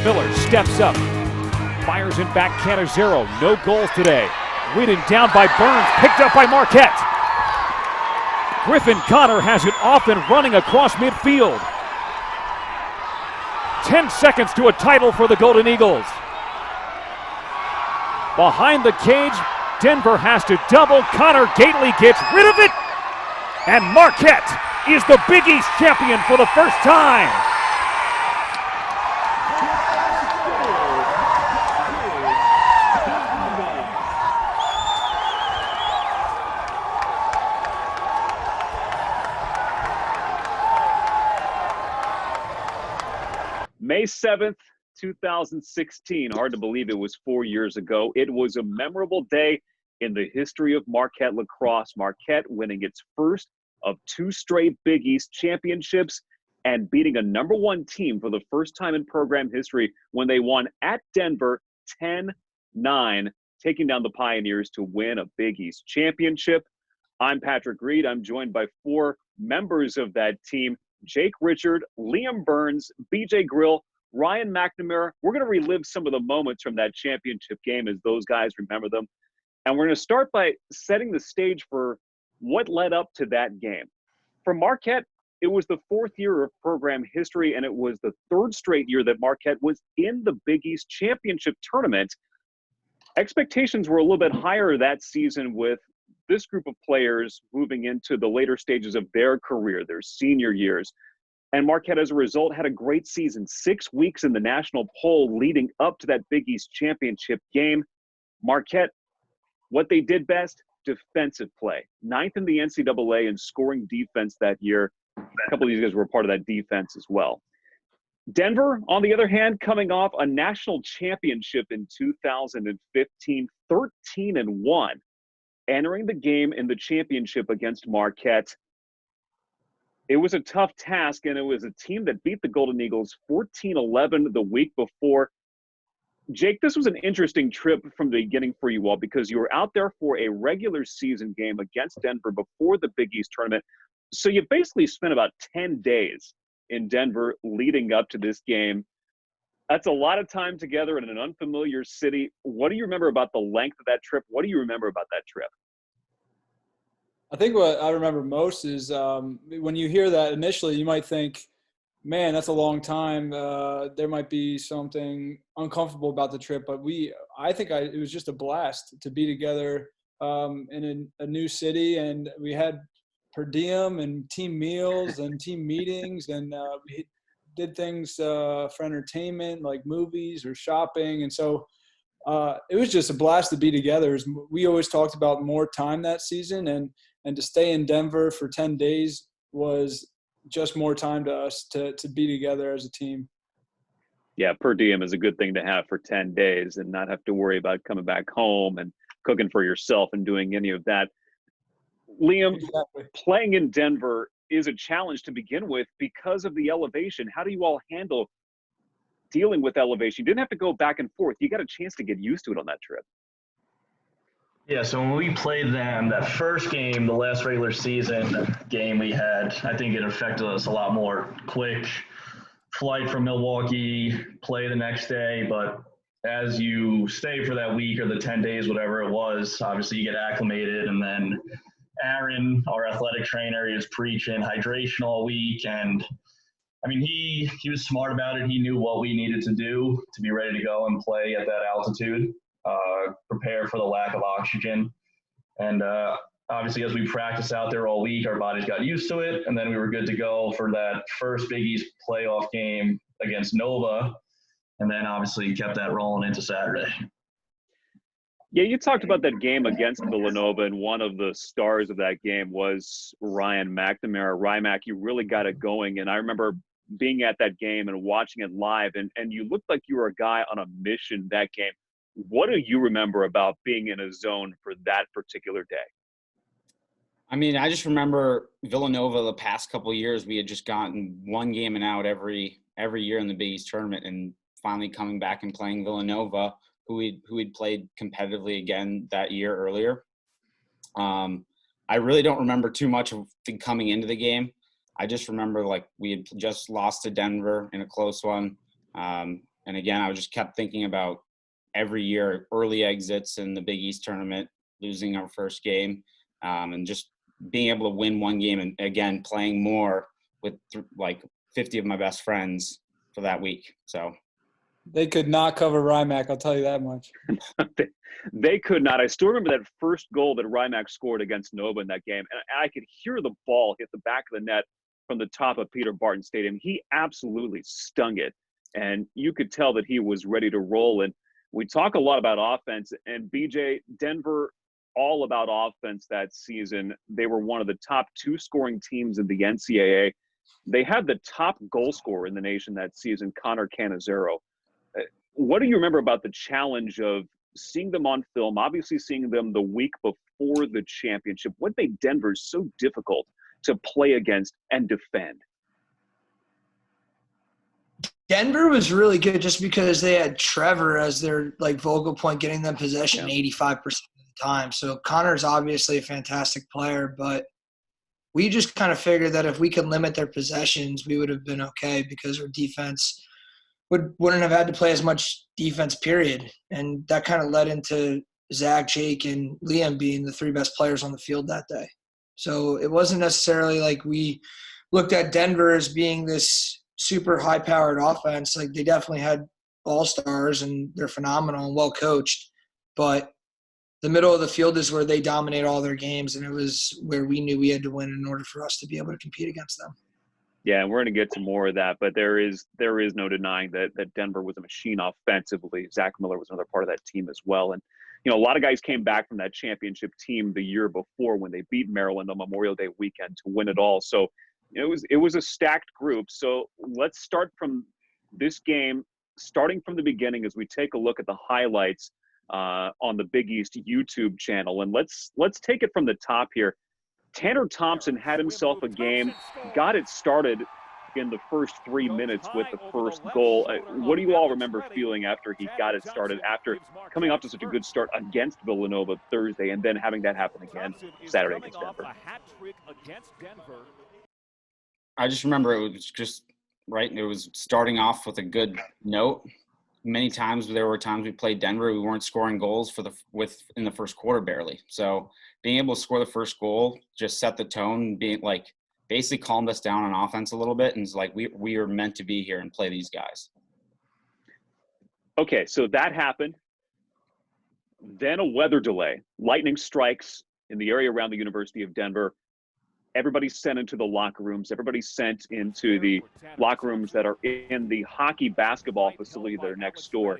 Miller steps up, fires in back Canizero. No goals today. Whedon down by Byrnes, picked up by Marquette. Griffin Connor has it off and running across midfield. 10 seconds to a title for the Golden Eagles. Behind the cage, Denver has to double. Connor Gately gets rid of it. And Marquette is the Big East champion for the first time. May 7th, 2016. Hard to believe it was 4 years ago. It was a memorable day in the history of Marquette lacrosse. Marquette winning its first of 2 straight Big East championships and beating a #1 team for the first time in program history when they won at Denver 10-9, taking down the Pioneers to win a Big East championship. I'm Patrick Reed. I'm joined by 4 members of that team: Jake Richard, Liam Byrnes, BJ Grill, Ryan McNamara. We're going to relive some of the moments from that championship game as those guys remember them. And we're going to start by setting the stage for what led up to that game. For Marquette, it was the 4th year of program history, and it was the 3rd straight year that Marquette was in the Big East championship tournament. Expectations were a little bit higher that season with this group of players moving into the later stages of their career, their senior years. And Marquette, as a result, had a great season. 6 weeks in the national poll leading up to that Big East championship game. Marquette, what they did best, defensive play. 9th in the NCAA in scoring defense that year. A couple of these guys were part of that defense as well. Denver, on the other hand, coming off a national championship in 2015, 13-1. Entering the game in the championship against Marquette, it was a tough task, and it was a team that beat the Golden Eagles 14-11 the week before. Jake, this was an interesting trip from the beginning for you all because you were out there for a regular season game against Denver before the Big East tournament. So you basically spent about 10 days in Denver leading up to this game. That's a lot of time together in an unfamiliar city. What do you remember about the length of that trip? What do you remember about that trip? I think what I remember most is when you hear that initially, you might think, man, that's a long time. There might be something uncomfortable about the trip, but it was just a blast to be together in a new city, and we had per diem and team meals and team meetings, and we did things for entertainment like movies or shopping, and so it was just a blast to be together. We always talked about more time that season, and to stay in Denver for 10 days was just more time to us to be together as a team. Yeah, per diem is a good thing to have for 10 days and not have to worry about coming back home and cooking for yourself and doing any of that. Liam, Exactly. Playing in Denver is a challenge to begin with because of the elevation. How do you all handle dealing with elevation? You didn't have to go back and forth. You got a chance to get used to it on that trip. Yeah, so when we played them, that first game, the last regular season game we had, I think it affected us a lot more. Quick flight from Milwaukee, play the next day, but as you stay for that week or the 10 days, whatever it was, obviously you get acclimated, and then Aaron, our athletic trainer, is preaching hydration all week, and I mean, he was smart about it. He knew what we needed to do to be ready to go and play at that altitude. Prepare for the lack of oxygen. And obviously, as we practiced out there all week, our bodies got used to it, and then we were good to go for that first Big East playoff game against Nova, and then obviously kept that rolling into Saturday. Yeah, you talked about that game against Villanova, and one of the stars of that game was Ryan McNamara. Rymac, you really got it going, and I remember being at that game and watching it live, and you looked like you were a guy on a mission that game. What do you remember about being in a zone for that particular day? I mean, I just remember Villanova the past couple of years. We had just gotten one game and out every year in the Big East tournament, and finally coming back and playing Villanova, who we'd played competitively again that year earlier. I really don't remember too much of coming into the game. I just remember like we had just lost to Denver in a close one. And again, I just kept thinking about every year, early exits in the Big East tournament, losing our first game, and just being able to win one game and, again, playing more with like 50 of my best friends for that week. So They could not cover Rymac, I'll tell you that much. They could not. I still remember that first goal that Rymac scored against Nova in that game, and I could hear the ball hit the back of the net from the top of Peter Barton Stadium. He absolutely stung it, and you could tell that he was ready to roll. And we talk a lot about offense, and BJ, Denver, all about offense that season. They were one of the top 2 scoring teams in the NCAA. They had the top goal scorer in the nation that season, Connor Cannizzaro. What do you remember about the challenge of seeing them on film, obviously seeing them the week before the championship? What made Denver so difficult to play against and defend? Denver was really good just because they had Trevor as their like focal point, getting them possession 85% of the time. So Connor's obviously a fantastic player, but we just kind of figured that if we could limit their possessions, we would have been okay because our defense wouldn't have had to play as much defense, period. And that kind of led into Zach, Jake, and Liam being the 3 best players on the field that day. So it wasn't necessarily like we looked at Denver as being this super high-powered offense. Like, they definitely had all-stars, and they're phenomenal and well-coached. But the middle of the field is where they dominate all their games, and it was where we knew we had to win in order for us to be able to compete against them. Yeah, and we're going to get to more of that, but there is no denying that Denver was a machine offensively. Zach Miller was another part of that team as well. And, you know, a lot of guys came back from that championship team the year before when they beat Maryland on Memorial Day weekend to win it all. So it was a stacked group. So let's start from this game, starting from the beginning as we take a look at the highlights on the Big East YouTube channel. And let's take it from the top here. Tanner Thompson had himself a game, got it started in the first 3 minutes with the first goal. What do you all remember feeling after he got it started, after coming off to such a good start against Villanova Thursday and then having that happen again Saturday against Denver? I just remember it was just right. It was starting off with a good note. Many times there were times we played Denver, we weren't scoring goals in the first quarter barely. So being able to score the first goal just set the tone, being like basically calmed us down on offense a little bit, and it's like we are meant to be here and play these guys. Okay, so that happened. Then a weather delay. Lightning strikes in the area around the University of Denver. Everybody's sent into the locker rooms. Everybody's sent into the locker rooms that are in the hockey basketball facility that are next door.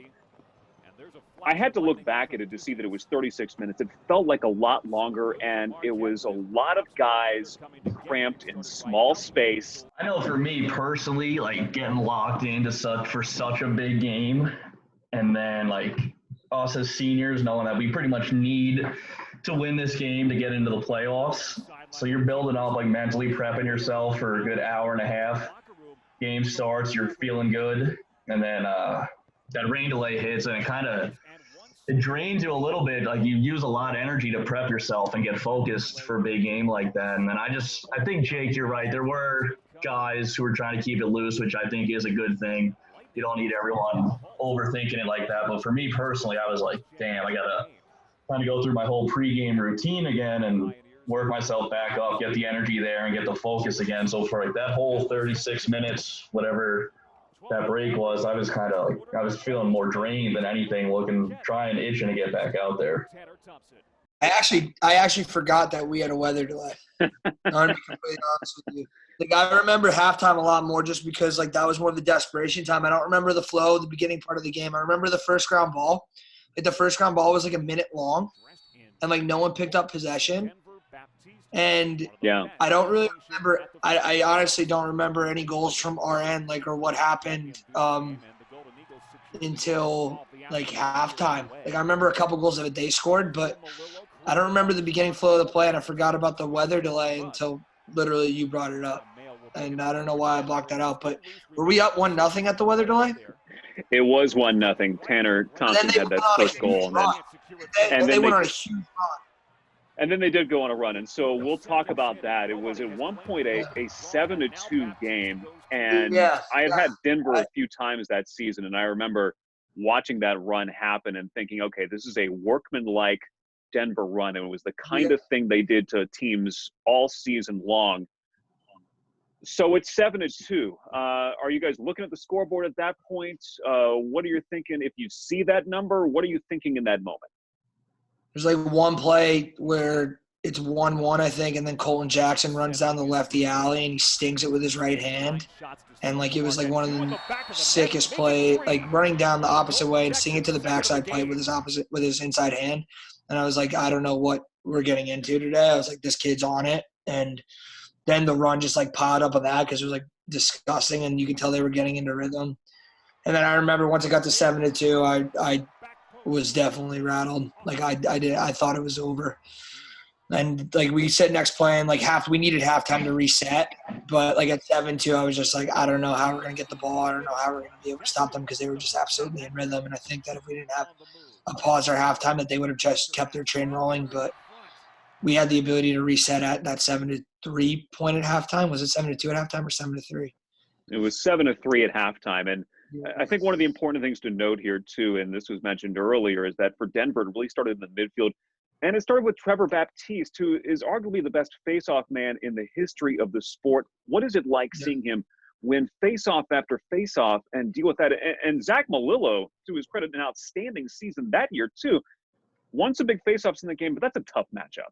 I had to look back at it to see that it was 36 minutes. It felt like a lot longer, and it was a lot of guys cramped in small space. I know for me personally, like getting locked into such a big game, and then like us as seniors knowing that we pretty much need to win this game to get into the playoffs. So you're building up, like mentally prepping yourself for a good hour and a half. Game starts, you're feeling good, and then that rain delay hits, and it drains you a little bit. Like you use a lot of energy to prep yourself and get focused for a big game like that. And then I think, Jake, you're right. There were guys who were trying to keep it loose, which I think is a good thing. You don't need everyone overthinking it like that. But for me personally, I was like, damn, I got to kind of go through my whole pregame routine again and work myself back up, get the energy there, and get the focus again. So for like that whole 36 minutes, whatever that break was, I was I was feeling more drained than anything, trying, itching to get back out there. I actually forgot that we had a weather delay. I'm going to be completely honest with you. Like, I remember halftime a lot more just because, like, that was more of the desperation time. I don't remember the flow, the beginning part of the game. I remember the first ground ball. Like, the first ground ball was, like, a minute long, and, like, no one picked up possession. And yeah, I don't really remember – I honestly don't remember any goals from our end, like, or what happened until, like, halftime. Like, I remember a couple goals that they scored, but I don't remember the beginning flow of the play, and I forgot about the weather delay until literally you brought it up. And I don't know why I blocked that out, but were we up 1-0 at the weather delay? It was 1-0. Tanner Thompson had that first goal, and then they went on a huge run. And then they did go on a run, and so we'll talk about that. It was at one point a 7-2 game, and Yeah. I had had Denver a few times that season, and I remember watching that run happen and thinking, okay, this is a workmanlike Denver run, and it was the kind of thing they did to teams all season long. So it's 7-2. Are you guys looking at the scoreboard at that point? What are you thinking? If you see that number, what are you thinking in that moment? There's like one play where it's 1-1, I think, and then Colton Jackson runs down the lefty alley and he stings it with his right hand. And like it was like one of the sickest play, like running down the opposite way and stinging it to the backside plate with his inside hand. And I was like, I don't know what we're getting into today. I was like, this kid's on it. And then the run just like piled up on that because it was like disgusting, and you could tell they were getting into rhythm. And then I remember once it got to 7-2, I was definitely rattled. Like I thought it was over. And like we said next play, and like we needed halftime to reset. But like at 7-2, I was just like, I don't know how we're gonna get the ball. I don't know how we're gonna be able to stop them because they were just absolutely in rhythm. And I think that if we didn't have a pause or halftime, that they would have just kept their train rolling. But we had the ability to reset at that 7-3 point at halftime. Was it 7-2 at halftime or 7-3? It was 7-3 at halftime. And I think one of the important things to note here, too, and this was mentioned earlier, is that for Denver, it really started in the midfield. And it started with Trevor Baptiste, who is arguably the best face-off man in the history of the sport. What is it like seeing him win face-off after face-off and deal with that? And Zach Malillo, to his credit, an outstanding season that year, too. Won some big face-offs in the game, but that's a tough matchup.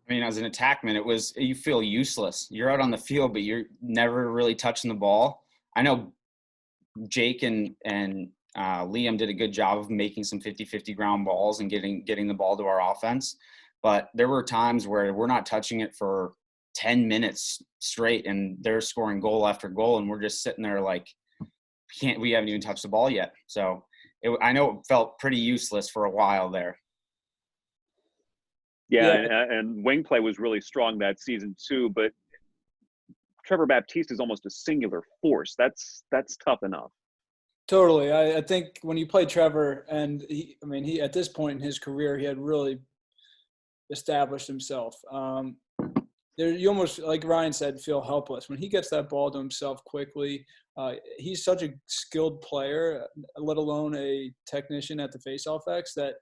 I mean, as an attackman, you feel useless. You're out on the field, but you're never really touching the ball. I know Jake and Liam did a good job of making some 50-50 ground balls and getting the ball to our offense. But there were times where we're not touching it for 10 minutes straight, and they're scoring goal after goal, and we're just sitting there like, we haven't even touched the ball yet. So I know it felt pretty useless for a while there. Yeah, and wing play was really strong that season too. But Trevor Baptiste is almost a singular force. That's tough enough. Totally. I think when you play Trevor, and he at this point in his career, he had really established himself. You almost, like Ryan said, feel helpless when he gets that ball to himself quickly. He's such a skilled player, let alone a technician at the faceoff X, that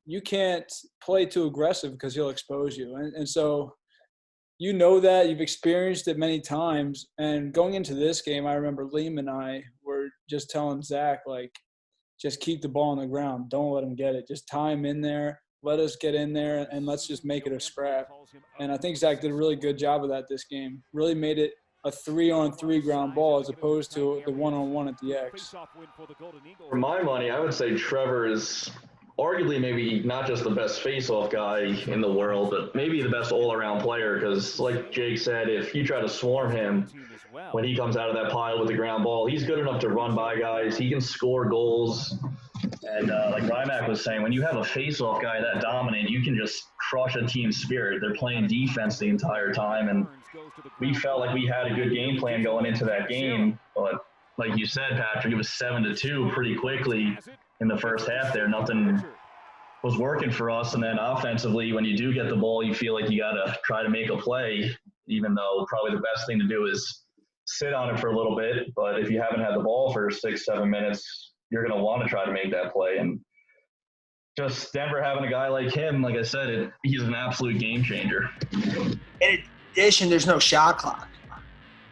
you can't play too aggressive because he'll expose you. And so you know that. You've experienced it many times. And going into this game, I remember Liam and I were just telling Zach, like, just keep the ball on the ground. Don't let him get it. Just tie him in there. Let us get in there, and let's just make it a scrap. And I think Zach did a really good job of that this game. Really made it a 3-on-3 ground ball as opposed to the 1-on-1 at the X. For my money, I would say Trevor is arguably maybe not just the best face-off guy in the world, but maybe the best all-around player, because like Jake said, if you try to swarm him when he comes out of that pile with the ground ball, he's good enough to run by guys. He can score goals. And like Rymack was saying, when you have a face-off guy that dominant, you can just crush a team's spirit. They're playing defense the entire time, and we felt like we had a good game plan going into that game. But like you said, Patrick, it was 7-2 pretty quickly in the first half there. Nothing was working for us. And then offensively, when you do get the ball, you feel like you got to try to make a play, even though probably the best thing to do is sit on it for a little bit. But if you haven't had the ball for 6-7 minutes, you're going to want to try to make that play. And just Denver having a guy like him, like I said, he's an absolute game changer. In addition, there's no shot clock.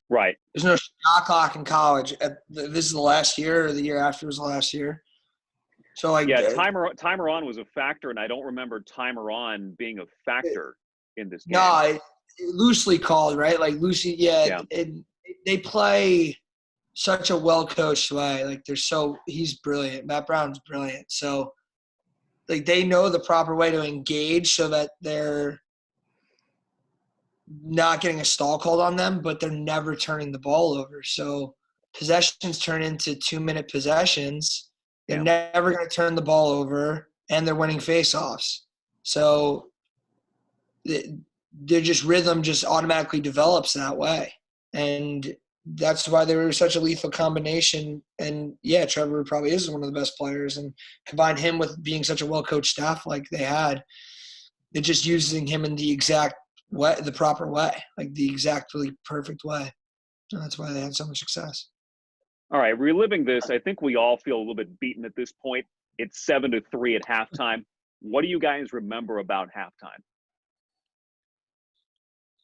Right. There's no shot clock in college. This is the last year, or the year after was the last year. So like, yeah, timer on was a factor, and I don't remember timer on being a factor in this game. No, loosely called, right? Like loosely, yeah. They play such a well-coached way. Like he's brilliant. Matt Brown's brilliant. So like they know the proper way to engage so that they're not getting a stall called on them, but they're never turning the ball over. So possessions turn into 2-minute possessions. They're never going to turn the ball over, and they're winning faceoffs. So they're just rhythm just automatically develops that way. And that's why they were such a lethal combination. And, yeah, Trevor probably is one of the best players. And combine him with being such a well-coached staff like they had, They're just using him in the exact way, the proper way, like the exactly perfect way. And that's why they had so much success. All right, reliving this, I think we all feel a little bit beaten at this point. It's 7-3 at halftime. What do you guys remember about halftime?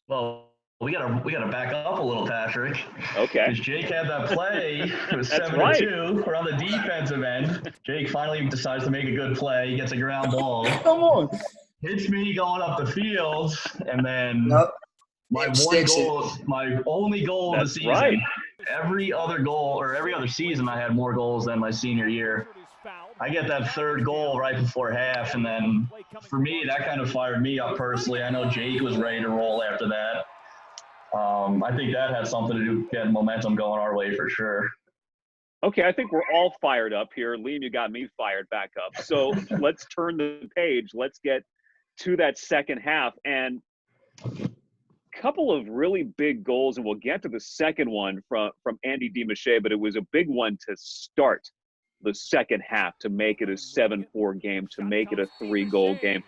Well, we gotta back up a little, Patrick. Okay. Because Jake had that play. It was That's 7-2. right. We're on the defensive end. Jake finally decides to make a good play. He gets a ground ball. Come on. Hits me going up the field, and then Yep. my It one sticks it. goal, my only goal of the That's season. right. Every other goal or every other season, I had more goals than my senior year. I get that third goal right before half, and then for me, that kind of fired me up personally. I know Jake was ready to roll after that. I think that had something to do with getting momentum going our way for sure. Okay, I think we're all fired up here. Liam, you got me fired back up. So let's turn the page. Let's get to that second half. And a couple of really big goals, and we'll get to the second one from Andy DiMichele, but it was a big one to start the second half, to make it a 7-4 game, to make it a 3-goal game.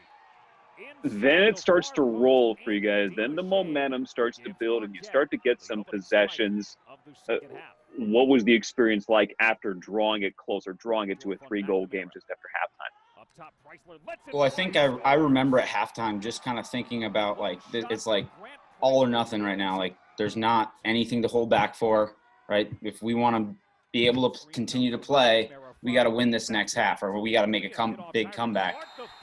Then it starts to roll for you guys. Then the momentum starts to build, and you start to get some possessions. What was the experience like after drawing it closer, drawing it to a 3-goal game just after halftime? Well, I think I remember at halftime just kind of thinking about, like, it's like all or nothing right now. Like, there's not anything to hold back for, right? If we want to be able to continue to play, we got to win this next half, or we got to make a big comeback.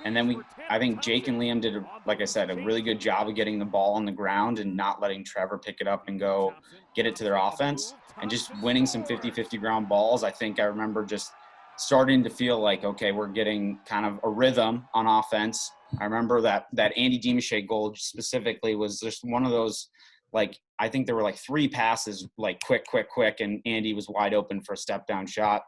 And then I think Jake and Liam did, like I said, a really good job of getting the ball on the ground and not letting Trevor pick it up and go get it to their offense, and just winning some 50-50 ground balls. I think I remember just starting to feel like, okay, we're getting kind of a rhythm on offense. I remember that Andy DiMichele goal specifically was just one of those, like, I think there were like 3 passes, like quick, and Andy was wide open for a step down shot.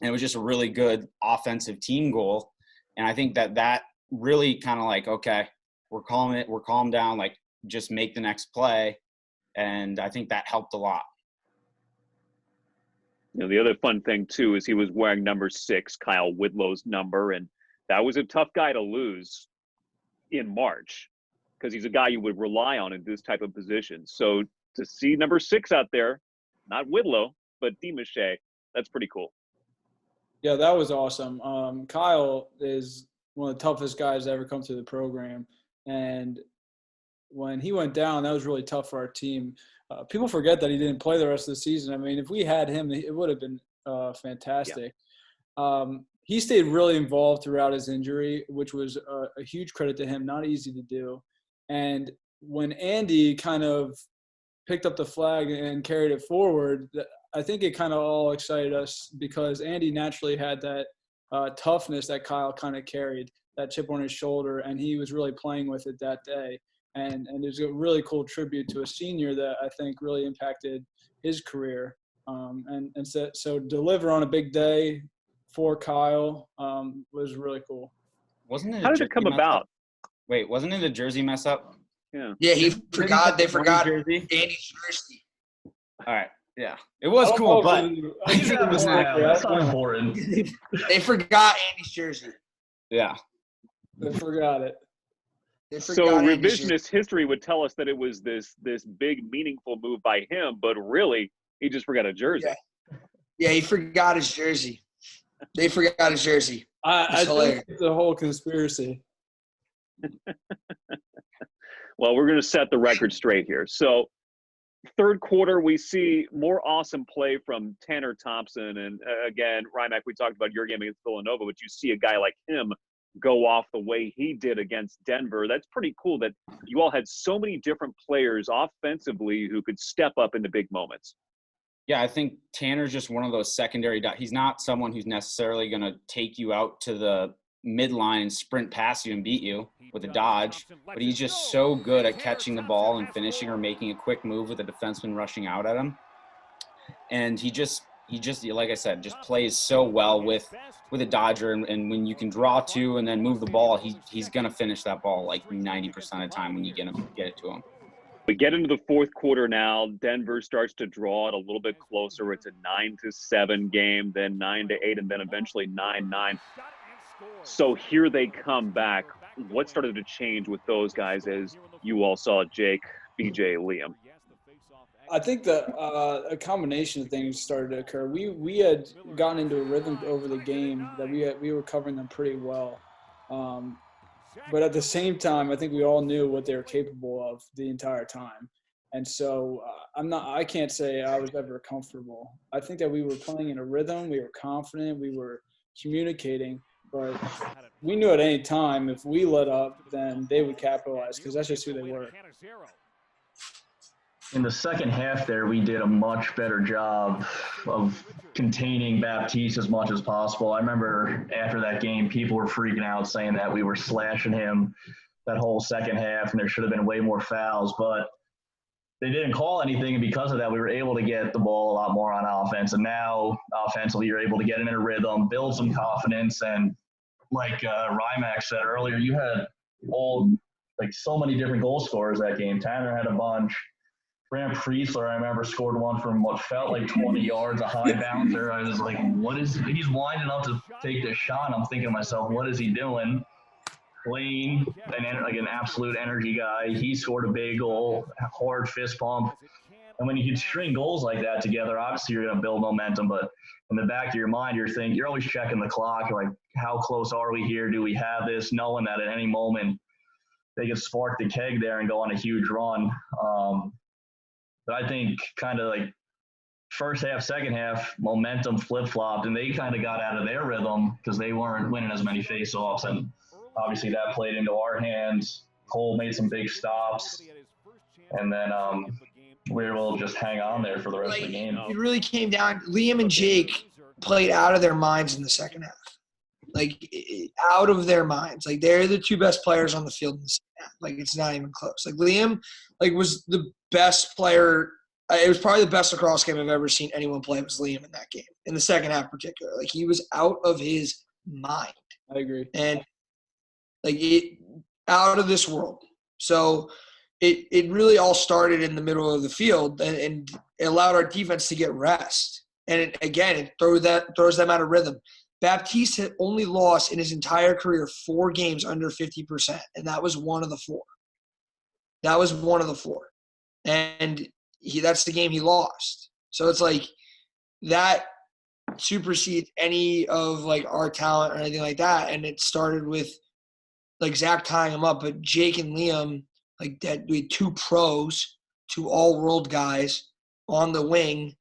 And it was just a really good offensive team goal. And I think that really kind of like, okay, we're calm down, like, just make the next play. And I think that helped a lot. You know, the other fun thing too is he was wearing number 6, Kyle Whitlow's number, and that was a tough guy to lose in March, because he's a guy you would rely on in this type of position. So to see number 6 out there, not Whitlow, but DiMichele, that's pretty cool. Yeah, that was awesome. Kyle is one of the toughest guys to ever come through the program. And when he went down, that was really tough for our team. People forget that he didn't play the rest of the season. I mean, if we had him, it would have been fantastic. Yeah. He stayed really involved throughout his injury, which was a huge credit to him, not easy to do. And when Andy kind of picked up the flag and carried it forward, I think it kind of all excited us, because Andy naturally had that toughness that Kyle kind of carried, that chip on his shoulder, and he was really playing with it that day. And there's a really cool tribute to a senior that I think really impacted his career. So deliver on a big day for Kyle was really cool. Wasn't it? How did it come about? Wait, wasn't it a jersey mess up? Yeah. Yeah, they forgot Andy's jersey. All right. Yeah, it was cool, but that's not important. They forgot Andy's jersey. Yeah, they forgot it. So revisionist history would tell us that it was this big, meaningful move by him, but really, he just forgot a jersey. Yeah, he forgot his jersey. They forgot his jersey. I think it's a whole conspiracy. Well, we're going to set the record straight here. So, third quarter, we see more awesome play from Tanner Thompson. And again, Rymack, we talked about your game against Villanova, but you see a guy like him go off the way he did against Denver. That's pretty cool that you all had so many different players offensively who could step up into big moments. Yeah, I think Tanner's just one of those secondary – he's not someone who's necessarily going to take you out to the midline and sprint past you and beat you with a dodge, but he's just so good at catching the ball and finishing or making a quick move with a defenseman rushing out at him. And he just like I said, just plays so well with a dodger, and when you can draw two and then move the ball, he's going to finish that ball like 90% of the time when you get it to him. We get into the fourth quarter now. Denver starts to draw it a little bit closer. It's a 9-7 game, then 9-8, and then eventually 9-9. So here they come back. what started to change with those guys as you all saw Jake, BJ, Liam? I think that a combination of things started to occur. We had gotten into a rhythm over the game that we were covering them pretty well, but at the same time, I think we all knew what they were capable of the entire time. And so I can't say I was ever comfortable. I think that we were playing in a rhythm. We were confident. We were communicating, but we knew at any time if we let up, then they would capitalize because that's just who they were. In the second half there, we did a much better job of containing Baptiste as much as possible. I remember after that game, people were freaking out saying that we were slashing him that whole second half and there should have been way more fouls, but they didn't call anything, and because of that, we were able to get the ball a lot more on offense. And now offensively, you're able to get in a rhythm, build some confidence, and like Rymack said earlier, you had so many different goal scorers that game. Tanner had a bunch. Graham Priestler, I remember, scored one from what felt like 20 yards, a high bouncer. I was like, he's winding up to take this shot. And I'm thinking to myself, what is he doing? Lane, an absolute energy guy. He scored a big goal, hard fist pump. And when you can string goals like that together, obviously you're going to build momentum. But in the back of your mind, you're always checking the clock. You're like, how close are we here? Do we have this? Knowing that at any moment they could spark the keg there and go on a huge run. But I think kind of like first half, second half, momentum flip-flopped, and they kind of got out of their rhythm because they weren't winning as many face-offs. And obviously that played into our hands. Cole made some big stops. And then we were able to just hang on there for the rest of the game. It really came down – Liam and Jake played out of their minds in the second half. Out of their minds. They're the two best players on the field in the second half. It's not even close. Liam, was the best player. It was probably the best lacrosse game I've ever seen anyone play was Liam in that game, in the second half in particular. He was out of his mind. I agree. And, out of this world. So it really all started in the middle of the field, and it allowed our defense to get rest. And, it throws them out of rhythm. Baptiste had only lost in his entire career 4 games under 50%, and that was one of the 4. And that's the game he lost. So it's that supersedes any of our talent or anything like that. And it started with Zach tying him up, but Jake and Liam, that we had 2 pros, 2 all-world guys on the wing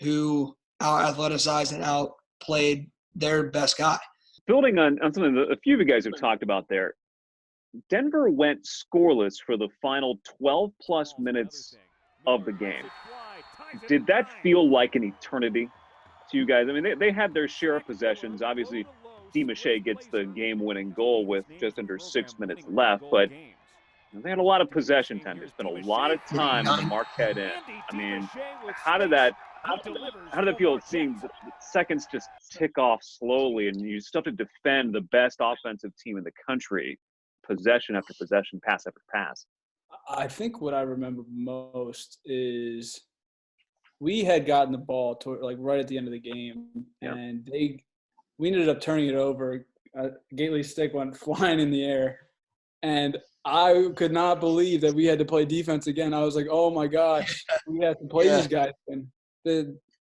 who out-athleticized and outplayed their best guy. Building on something that a few of you guys have talked about there, Denver went scoreless for the final 12-plus minutes of the game. Did that feel like an eternity to you guys? I mean, they had their share of possessions. Obviously, DeMache gets the game-winning goal with just under 6 minutes left, but they had a lot of possession time. They spent a lot of time in the Marquette end. I mean, how did that feel seeing the seconds just tick off slowly and you still have to defend the best offensive team in the country, possession after possession, pass after pass? I think what I remember most is we had gotten the ball toward, right at the end of the game, and we ended up turning it over. Gately's stick went flying in the air, and I could not believe that we had to play defense again. I was like, oh my gosh, we have to play these guys. And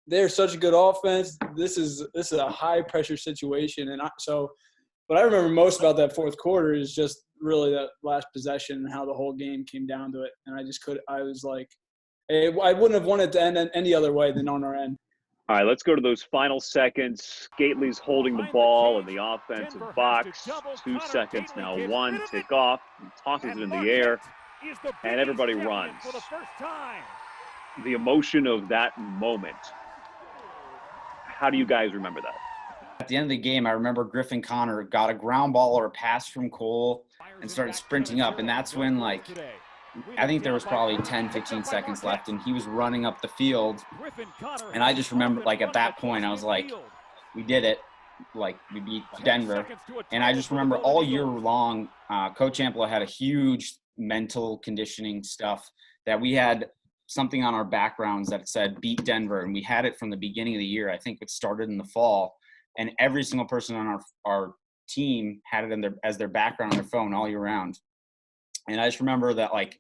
they're such a good offense. This is a high pressure situation. And what I remember most about that fourth quarter is just really that last possession and how the whole game came down to it. And I was like, hey, I wouldn't have wanted to end any other way than on our end. All right, let's go to those final seconds. Gately's holding the ball in the offensive box. 2 seconds now. 1, tick off. He tosses it in the air, and everybody runs. The emotion of that moment. How do you guys remember that? At the end of the game, I remember Griffin Connor got a ground ball or a pass from Cole and started sprinting up, and that's when, I think there was probably 10, 15 seconds left, and he was running up the field. And I just remember, at that point, I was like, we did it. We beat Denver. And I just remember all year long, Coach Ampla had a huge mental conditioning stuff that we had something on our backgrounds that said beat Denver. And we had it from the beginning of the year. I think it started in the fall. And every single person on our team had it as their background on their phone all year round. And I just remember that, like,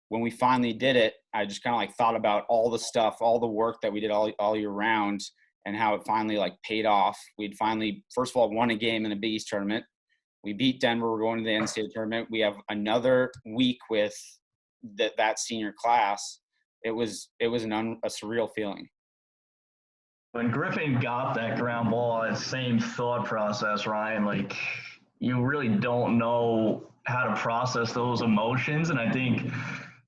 when we finally did it, I just kind of like thought about all the stuff, all the work that we did all year round, and how it finally like paid off. We'd finally, first of all, won a game in a Big East tournament. We beat Denver. We're going to the NCAA tournament. We have another week with that senior class. It was a surreal feeling. When Griffin got that ground ball, that same thought process, Ryan, like, you really don't know how to process those emotions. And I think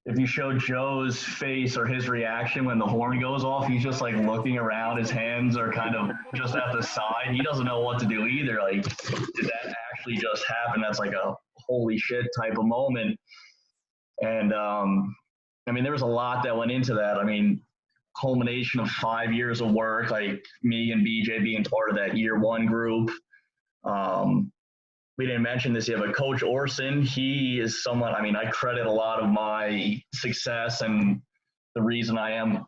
if you show Joe's face or his reaction when the horn goes off, he's just like looking around. His hands are kind of just at the side. He doesn't know what to do either. Like, did that actually just happen? That's like a holy shit type of moment. And, I mean, there was a lot that went into that. I mean, culmination of 5 years of work, like me and BJ being part of that year one group. We didn't mention this yet, but Coach Orson, he is someone, I mean, I credit a lot of my success and the reason I am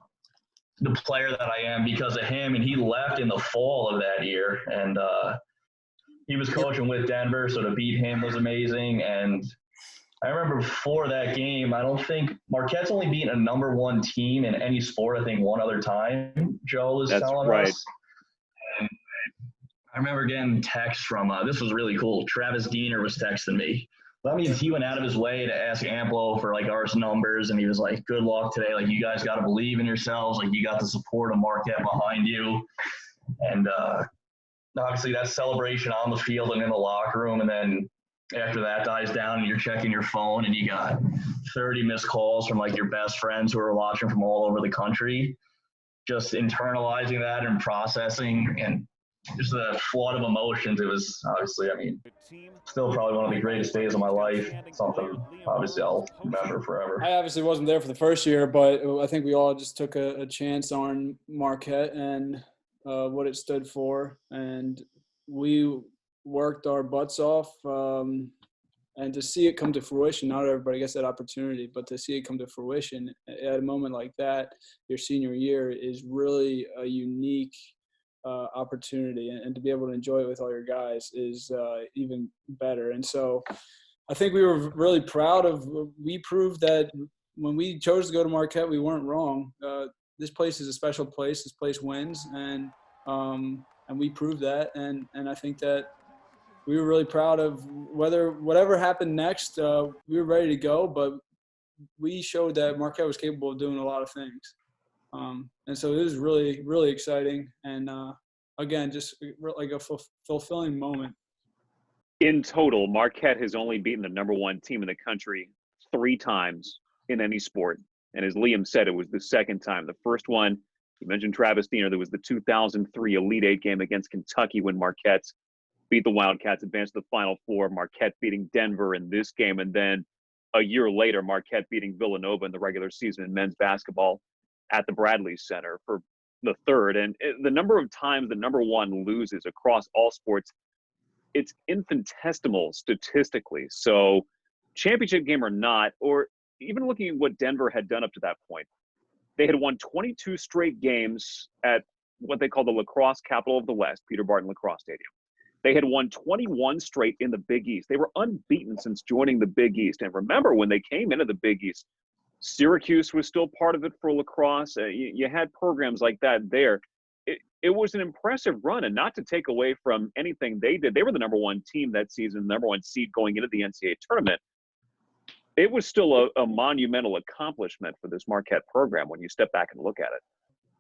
the player that I am because of him. And he left in the fall of that year. And he was coaching with Denver, so to beat him was amazing. And I remember before that game, I don't think Marquette's only beaten a number one team in any sport, I think one other time, Joe was telling us. And I remember getting texts from, this was really cool. Travis Diener was texting me. That means he went out of his way to ask Amplo for like our numbers. And he was like, good luck today. Like, you guys got to believe in yourselves. Like, you got the support of Marquette behind you. And obviously that celebration on the field and in the locker room. And then after that dies down and you're checking your phone and you got 30 missed calls from like your best friends who are watching from all over the country, just internalizing that and processing and just a flood of emotions. It was obviously, I mean, still probably one of the greatest days of my life. Something obviously I'll remember forever. I obviously wasn't there for the first year, but I think we all just took a chance on Marquette and what it stood for. And we worked our butts off. And to see it come to fruition, not everybody gets that opportunity, but to see it come to fruition at a moment like that, your senior year, is really a unique opportunity, and to be able to enjoy it with all your guys is even better. And so I think we were really proud of, we proved that when we chose to go to Marquette, we weren't wrong. This place is a special place. This place wins, and we proved that. And I think that we were really proud of whatever happened next. We were ready to go, but we showed that Marquette was capable of doing a lot of things. And so it was really, really exciting. And again, just like a fulfilling moment. In total, Marquette has only beaten the number one team in the country 3 times in any sport. And as Liam said, it was the second time. The first one, you mentioned Travis Diener, there was the 2003 Elite Eight game against Kentucky when Marquette beat the Wildcats, advanced to the Final Four, Marquette beating Denver in this game. And then a year later, Marquette beating Villanova in the regular season in men's basketball at the Bradley Center for the third. And the number of times the number one loses across all sports, it's infinitesimal statistically. So championship game or not, or even looking at what Denver had done up to that point, they had won 22 straight games at what they call the lacrosse capital of the West, Peter Barton Lacrosse Stadium. They had won 21 straight in the Big East. They were unbeaten since joining the Big East. And remember, when they came into the Big East, Syracuse was still part of it for lacrosse. You had programs like that there. It was an impressive run, and not to take away from anything they did. They were the number one team that season, number one seed going into the NCAA tournament. It was still a monumental accomplishment for this Marquette program when you step back and look at it.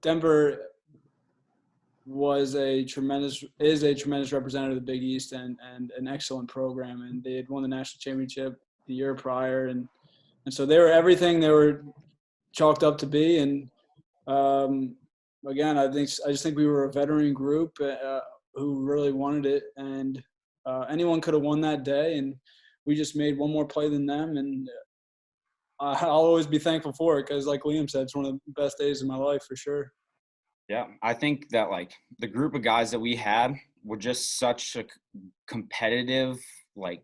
Denver is a tremendous representative of the Big East and an excellent program. And they had won the national championship the year prior. And so they were everything they were chalked up to be. And again, I just think we were a veteran group who really wanted it. And anyone could have won that day. And we just made one more play than them. And I'll always be thankful for it because, like Liam said, it's one of the best days of my life for sure. Yeah, I think that like the group of guys that we had were just such a competitive, like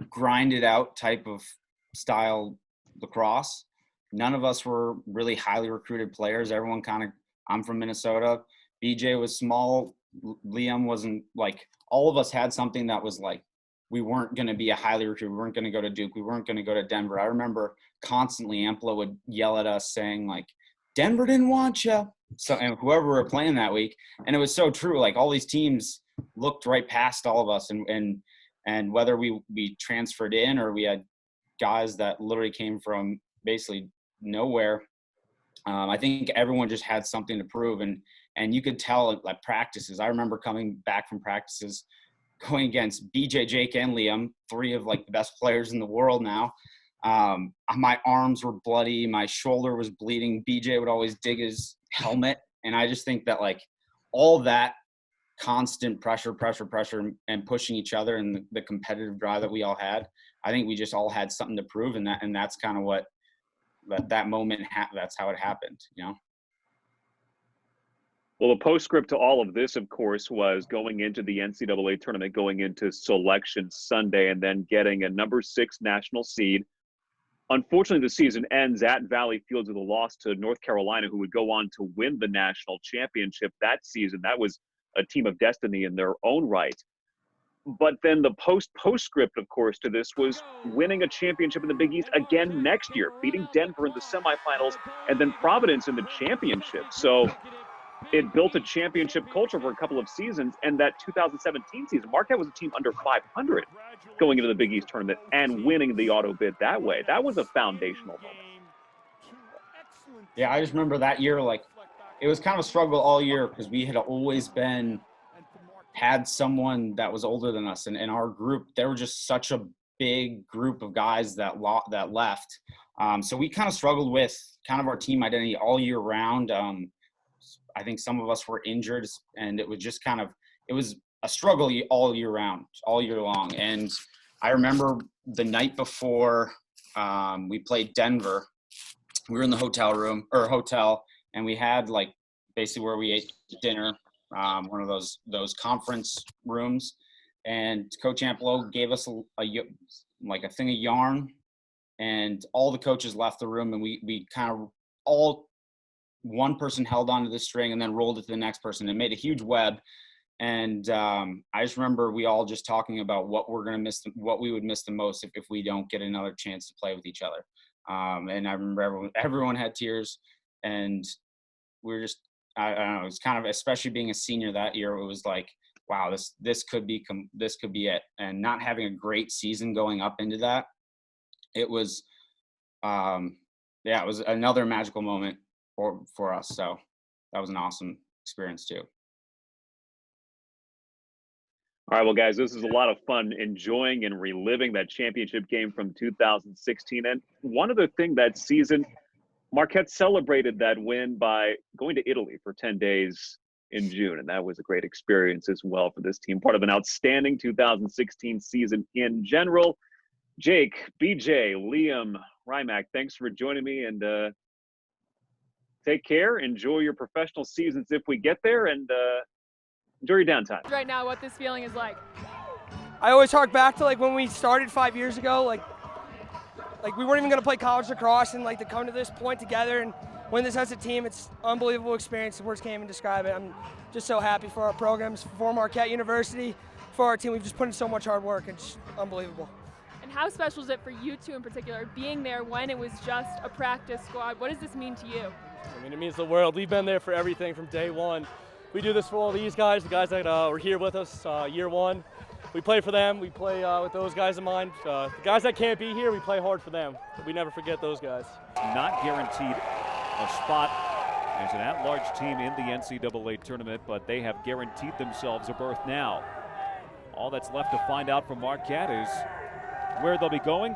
grinded out type of style lacrosse. None of us were really highly recruited players. Everyone kind of, I'm from Minnesota. BJ was small Liam wasn't like, all of us had something that was like, we weren't going to be a highly recruited. We weren't going to go to Duke. We weren't going to go to Denver. I remember constantly Ampla would yell at us saying like, Denver didn't want you. So, and whoever we were playing that week. And it was so true. Like all these teams looked right past all of us, and whether we transferred in or we had guys that literally came from basically nowhere. I think everyone just had something to prove, and you could tell at like practices. I remember coming back from practices, going against BJ, Jake, and Liam, 3 of like the best players in the world now. My arms were bloody, my shoulder was bleeding. BJ would always dig his helmet, and I just think that like all that constant pressure, and pushing each other, and the competitive drive that we all had. I think we just all had something to prove, and that's kind of what that moment. That's how it happened, you know. Well, the postscript to all of this, of course, was going into the NCAA tournament, going into Selection Sunday, and then getting a number 6 national seed. Unfortunately, the season ends at Valley Fields with a loss to North Carolina, who would go on to win the national championship that season. That was a team of destiny in their own right. But then the postscript, of course, to this was winning a championship in the Big East again next year, beating Denver in the semifinals, and then Providence in the championship. So it built a championship culture for a couple of seasons. And that 2017 season, Marquette was a team under 500 going into the Big East tournament and winning the auto bid that way. That was a foundational moment. Yeah, I just remember that year, like, it was kind of a struggle all year because we had always had someone that was older than us. And in our group, there were just such a big group of guys that left. So we kind of struggled with kind of our team identity all year round. I think some of us were injured, and it was just it was a struggle all year round, all year long. And I remember the night before we played Denver, we were in the hotel, and we had like basically where we ate dinner, one of those conference rooms. And Coach Amplo gave us a thing of yarn, and all the coaches left the room, and we kind of all, one person held onto the string and then rolled it to the next person and made a huge web. And I just remember we all just talking about what we're going to miss, what we would miss the most if we don't get another chance to play with each other. And I remember everyone had tears, and we were just, I don't know, it was kind of, especially being a senior that year, it was like, wow, this could be it. And not having a great season going up into that, it was, it was another magical moment for us. So that was an awesome experience too. All right, well, guys, this is a lot of fun enjoying and reliving that championship game from 2016. And one other thing that season, Marquette celebrated that win by going to Italy for 10 days in June. And that was a great experience as well for this team. Part of an outstanding 2016 season in general. Jake, BJ, Liam, Rymack, thanks for joining me, and take care. Enjoy your professional seasons if we get there, and enjoy your downtime. Right now, what this feeling is like. I always hark back to like when we started 5 years ago, like we weren't even going to play college lacrosse, and like to come to this point together and win this as a team, it's an unbelievable experience. The words can't even describe it. I'm just so happy for our programs, for Marquette University, for our team. We've just put in so much hard work. It's unbelievable. And how special is it for you two in particular, being there when it was just a practice squad? What does this mean to you? I mean, it means the world. We've been there for everything from day one. We do this for all these guys, the guys that were here with us year one. We play for them. We play with those guys in mind. The guys that can't be here, we play hard for them. We never forget those guys. Not guaranteed a spot as an at-large team in the NCAA tournament, but they have guaranteed themselves a berth now. All that's left to find out from Marquette is where they'll be going,